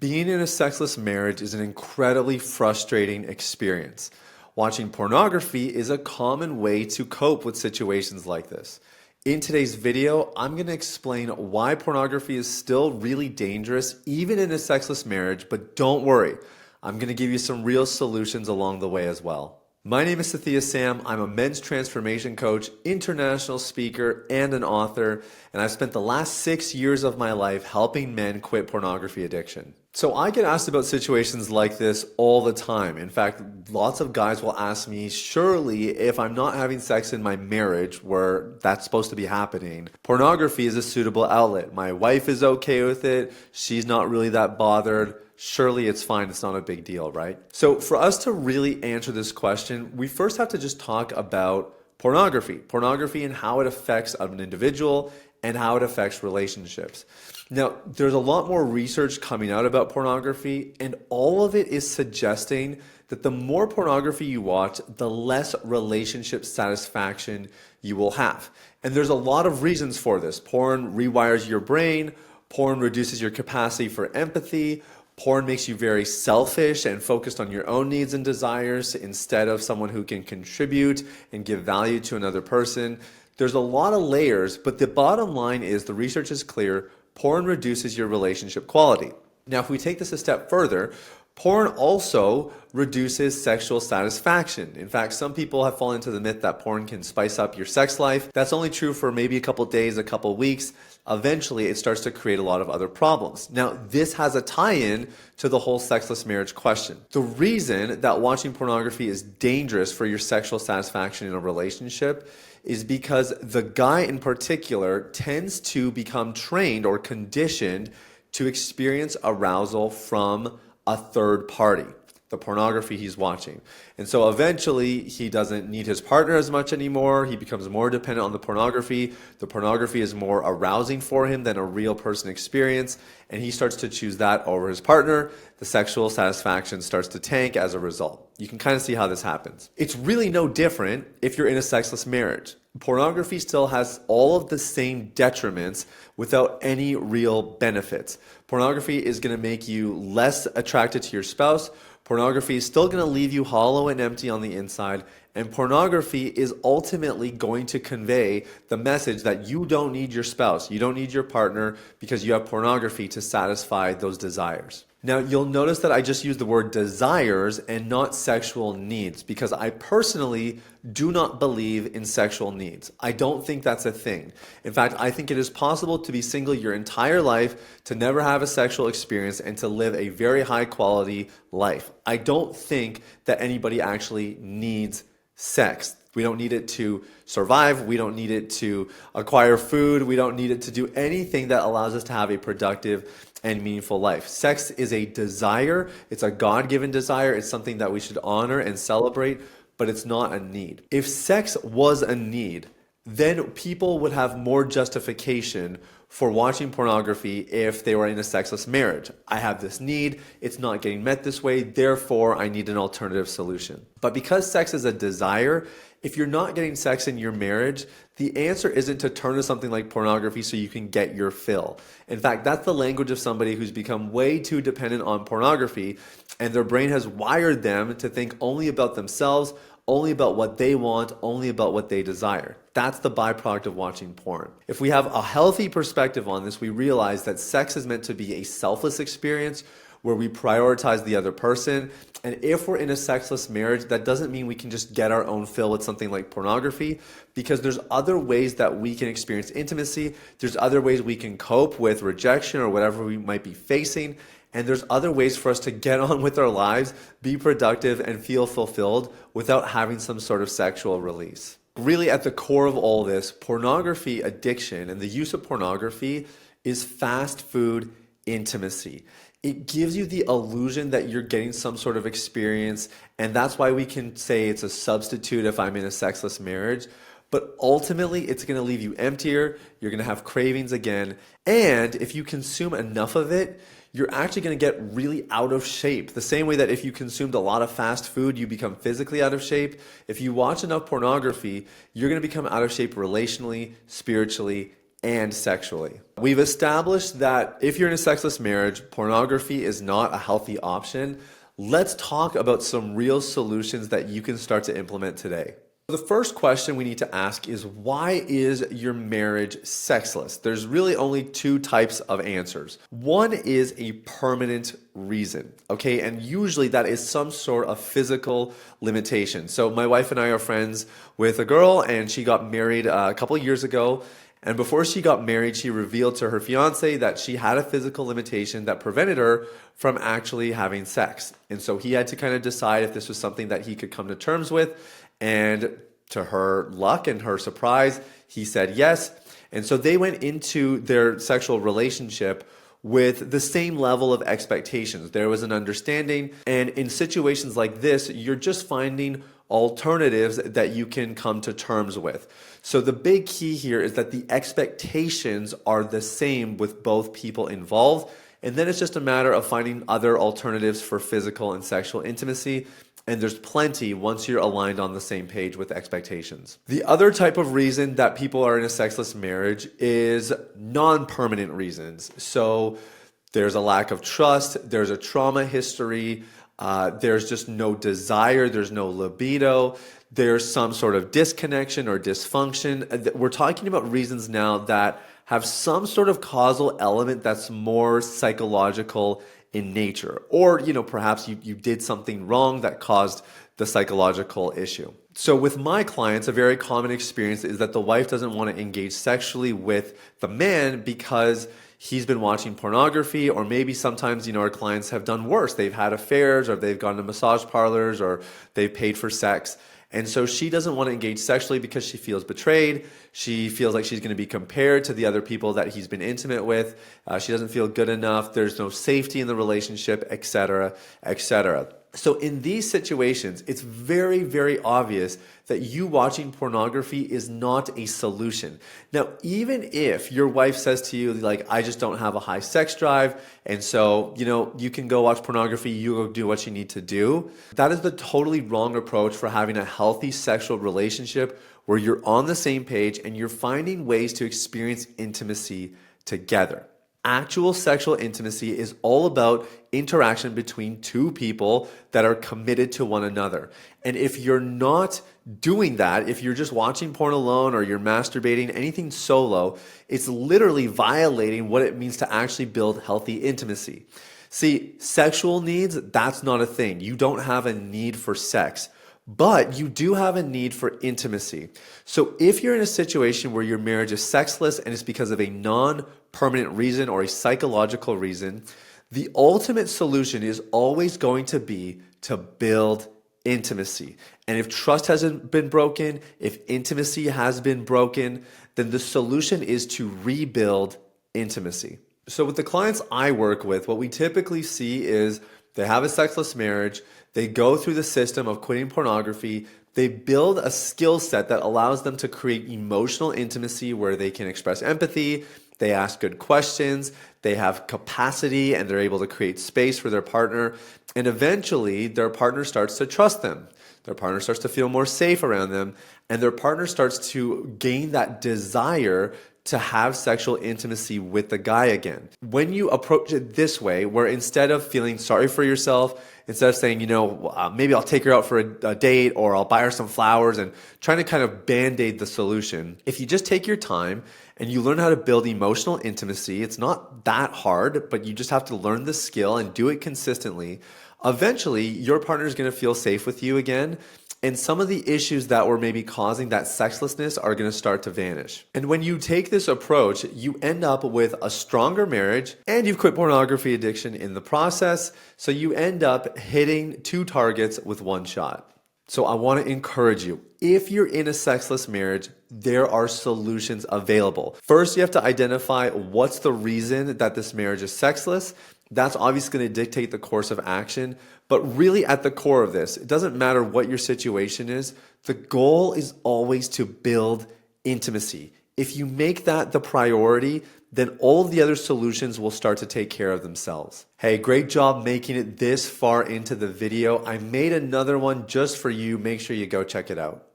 Being in a sexless marriage is an incredibly frustrating experience. Watching pornography is a common way to cope with situations like this. In today's video, I'm going to explain why pornography is still really dangerous even in a sexless marriage, but don't worry, I'm going to give you some real solutions along the way as well. My name is Sathiya Sam. I'm a men's transformation coach, international speaker, and an author, and I've spent the last 6 years of my life helping men quit pornography addiction. So I get asked about situations like this all the time. In fact, lots of guys will ask me, surely if I'm not having sex in my marriage where that's supposed to be happening, pornography is a suitable outlet. My wife is okay with it. She's not really that bothered. Surely it's fine, it's not a big deal, right? So for us to really answer this question, we first have to just talk about pornography and how it affects an individual and how it affects relationships. Now, there's a lot more research coming out about pornography, and all of it is suggesting that the more pornography you watch, the less relationship satisfaction you will have. And there's a lot of reasons for this. Porn rewires your brain, porn reduces your capacity for empathy, porn makes you very selfish and focused on your own needs and desires instead of someone who can contribute and give value to another person. There's a lot of layers, but the bottom line is the research is clear. Porn reduces your relationship quality. Now, if we take this a step further, porn also reduces sexual satisfaction. In fact, some people have fallen into the myth that porn can spice up your sex life. That's only true for maybe a couple days, a couple weeks. Eventually, it starts to create a lot of other problems. Now, this has a tie-in to the whole sexless marriage question. The reason that watching pornography is dangerous for your sexual satisfaction in a relationship is because the guy in particular tends to become trained or conditioned to experience arousal from a third party, the pornography he's watching. And so eventually he doesn't need his partner as much anymore. He becomes more dependent on the pornography. The pornography is more arousing for him than a real person experience. And he starts to choose that over his partner. The sexual satisfaction starts to tank as a result. You can kind of see how this happens. It's really no different if you're in a sexless marriage. Pornography still has all of the same detriments without any real benefits. Pornography is going to make you less attracted to your spouse. Pornography is still going to leave you hollow and empty on the inside. And pornography is ultimately going to convey the message that you don't need your spouse, you don't need your partner because you have pornography to satisfy those desires. Now, you'll notice that I just used the word desires and not sexual needs because I personally do not believe in sexual needs. I don't think that's a thing. In fact, I think it is possible to be single your entire life, to never have a sexual experience, and to live a very high quality life. I don't think that anybody actually needs sex. We don't need it to survive. We don't need it to acquire food. We don't need it to do anything that allows us to have a productive and meaningful life. Sex is a desire. It's a God-given desire. It's something that we should honor and celebrate, but it's not a need. If sex was a need, then people would have more justification for watching pornography if they were in a sexless marriage. I have this need, it's not getting met this way, therefore I need an alternative solution. But because sex is a desire, if you're not getting sex in your marriage, the answer isn't to turn to something like pornography so you can get your fill. In fact, that's the language of somebody who's become way too dependent on pornography, and their brain has wired them to think only about themselves, only about what they want, only about what they desire. That's the byproduct of watching porn. If we have a healthy perspective on this, we realize that sex is meant to be a selfless experience where we prioritize the other person. And if we're in a sexless marriage, that doesn't mean we can just get our own fill with something like pornography, because there's other ways that we can experience intimacy. There's other ways we can cope with rejection or whatever we might be facing. And there's other ways for us to get on with our lives, be productive, and feel fulfilled without having some sort of sexual release. Really, at the core of all this, pornography addiction and the use of pornography is fast food intimacy. It gives you the illusion that you're getting some sort of experience, and that's why we can say it's a substitute if I'm in a sexless marriage. But ultimately, it's going to leave you emptier, you're going to have cravings again, and if you consume enough of it, you're actually going to get really out of shape. The same way that if you consumed a lot of fast food, you become physically out of shape. If you watch enough pornography, you're going to become out of shape relationally, spiritually, and sexually. We've established that if you're in a sexless marriage, pornography is not a healthy option. Let's talk about some real solutions that you can start to implement today. The first question we need to ask is, why is your marriage sexless? There's really only two types of answers. One is a permanent reason, okay? And usually that is some sort of physical limitation. So my wife and I are friends with a girl, and she got married a couple of years ago. And before she got married, she revealed to her fiance that she had a physical limitation that prevented her from actually having sex. And so he had to kind of decide if this was something that he could come to terms with. And to her luck and her surprise, he said yes. And so they went into their sexual relationship with the same level of expectations. There was an understanding. And in situations like this, you're just finding alternatives that you can come to terms with. So the big key here is that the expectations are the same with both people involved. And then it's just a matter of finding other alternatives for physical and sexual intimacy. And there's plenty once you're aligned on the same page with expectations. The other type of reason that people are in a sexless marriage is non-permanent reasons. So there's a lack of trust, there's a trauma history, there's just no desire, there's no libido, there's some sort of disconnection or dysfunction. We're talking about reasons now that have some sort of causal element that's more psychological in nature, or perhaps you did something wrong that caused the psychological issue. So with my clients, a very common experience is that the wife doesn't want to engage sexually with the man because he's been watching pornography, or maybe sometimes our clients have done worse. They've had affairs, or they've gone to massage parlors, or they've paid for sex. And so she doesn't want to engage sexually because she feels betrayed. She feels like she's going to be compared to the other people that he's been intimate with. She doesn't feel good enough. There's no safety in the relationship, etc., etc. So in these situations, it's very, very obvious that you watching pornography is not a solution. Now, even if your wife says to you, like, I just don't have a high sex drive, and so, you can go watch pornography, you go do what you need to do, that is the totally wrong approach for having a healthy sexual relationship where you're on the same page and you're finding ways to experience intimacy together. Actual sexual intimacy is all about interaction between two people that are committed to one another. And if you're not doing that, if you're just watching porn alone or you're masturbating, anything solo, it's literally violating what it means to actually build healthy intimacy. See, sexual needs, that's not a thing. You don't have a need for sex. But you do have a need for intimacy. So if you're in a situation where your marriage is sexless and it's because of a non-permanent reason or a psychological reason, the ultimate solution is always going to be to build intimacy. And if trust hasn't been broken, if intimacy has been broken, then the solution is to rebuild intimacy. So with the clients I work with, what we typically see is they have a sexless marriage. They go through the system of quitting pornography. They build a skill set that allows them to create emotional intimacy where they can express empathy. They ask good questions. They have capacity and they're able to create space for their partner. And eventually their partner starts to trust them. Their partner starts to feel more safe around them. And their partner starts to gain that desire to have sexual intimacy with the guy again. When you approach it this way, where instead of feeling sorry for yourself, instead of saying, maybe I'll take her out for a date or I'll buy her some flowers and trying to kind of band-aid the solution, if you just take your time and you learn how to build emotional intimacy, it's not that hard, but you just have to learn the skill and do it consistently. Eventually, your partner is going to feel safe with you again. And some of the issues that were maybe causing that sexlessness are going to start to vanish. And when you take this approach, you end up with a stronger marriage and you've quit pornography addiction in the process. So you end up hitting two targets with one shot. So I want to encourage you, if you're in a sexless marriage, there are solutions available. First, you have to identify what's the reason that this marriage is sexless. That's obviously going to dictate the course of action. But really at the core of this, it doesn't matter what your situation is. The goal is always to build intimacy. If you make that the priority, then all of the other solutions will start to take care of themselves. Hey, great job making it this far into the video. I made another one just for you. Make sure you go check it out.